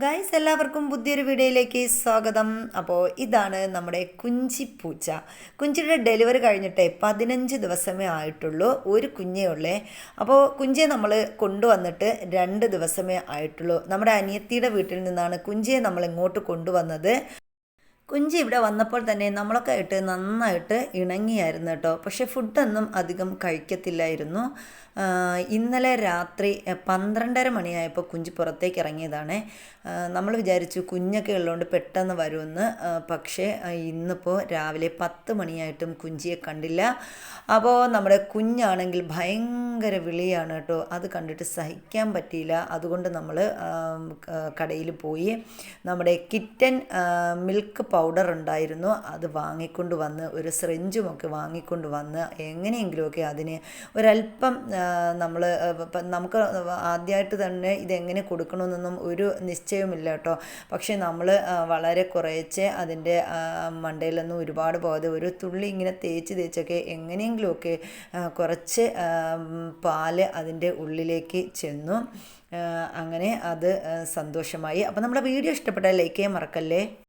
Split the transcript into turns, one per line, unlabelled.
Guys എല്ലാവർക്കും പുതിയൊരു വീഡിയോയിലേക്ക് സ്വാഗതം. അപ്പോൾ ഇതാണ് നമ്മുടെ കുഞ്ചിപ്പൂച്ച. കുഞ്ചിയുടെ ഡെലിവറി കഴിഞ്ഞിട്ട് 15 ദിവസമേ ആയിട്ടുള്ളൂ. ഒരു കുഞ്ഞേ ഉള്ളേ. അപ്പോൾ കുഞ്ചിയെ നമ്മൾ കൊണ്ടുവന്നിട്ട് 2 ദിവസമേ ആയിട്ടുള്ളൂ. നമ്മുടെ അനിയത്തിയുടെ വീട്ടിൽ നിന്നാണ് കുഞ്ചിയെ നമ്മൾ ഇങ്ങോട്ട് കൊണ്ടുവന്നത്. കുഞ്ചി ഇവിടെ വന്നപ്പോൾ തന്നെ നമ്മളൊക്കെ ആയിട്ട് നന്നായിട്ട് ഇണങ്ങിയായിരുന്നു കേട്ടോ. പക്ഷേ ഫുഡൊന്നും അധികം കഴിക്കത്തില്ലായിരുന്നു. ഇന്നലെ രാത്രി 12:30 മണിയായപ്പോൾ കുഞ്ചി പുറത്തേക്ക് ഇറങ്ങിയതാണ്. നമ്മൾ വിചാരിച്ചു കുഞ്ഞൊക്കെ ഉള്ളതുകൊണ്ട് പെട്ടെന്ന് വരുമെന്ന്. പക്ഷേ ഇന്നിപ്പോൾ രാവിലെ 10 മണിയായിട്ടും കുഞ്ചിയെ കണ്ടില്ല. അപ്പോൾ നമ്മുടെ കുഞ്ഞാണെങ്കിൽ ഭയങ്കര വിളിയാണ് കേട്ടോ. അത് കണ്ടിട്ട് സഹിക്കാൻ പറ്റിയില്ല. അതുകൊണ്ട് നമ്മൾ കടയിൽ പോയി നമ്മുടെ കിറ്റൻ മിൽക്ക് പൗഡർ ഉണ്ടായിരുന്നു, അത് വാങ്ങിക്കൊണ്ട് വന്ന് ഒരു സിറിഞ്ചുമൊക്കെ വാങ്ങിക്കൊണ്ട് വന്ന് എങ്ങനെയെങ്കിലുമൊക്കെ അതിന് ഒരല്പം നമുക്ക് ആദ്യമായിട്ട് തന്നെ ഇതെങ്ങനെ കൊടുക്കണമെന്നൊന്നും ഒരു നിശ്ചയമില്ല കേട്ടോ. പക്ഷേ നമ്മൾ വളരെ കുറേശ്ശെ അതിൻ്റെ മണ്ടയിലൊന്നും ഒരുപാട് പോകാതെ ഒരു തുള്ളി ഇങ്ങനെ തേച്ചൊക്കെ എങ്ങനെയെങ്കിലുമൊക്കെ കുറച്ച് പാല് അതിൻ്റെ ഉള്ളിലേക്ക് ചെന്നു. അങ്ങനെ അത് സന്തോഷമായി. അപ്പോൾ നമ്മുടെ വീഡിയോ ഇഷ്ടപ്പെട്ടാൽ ലൈക്ക് ചെയ്യാൻ മറക്കല്ലേ.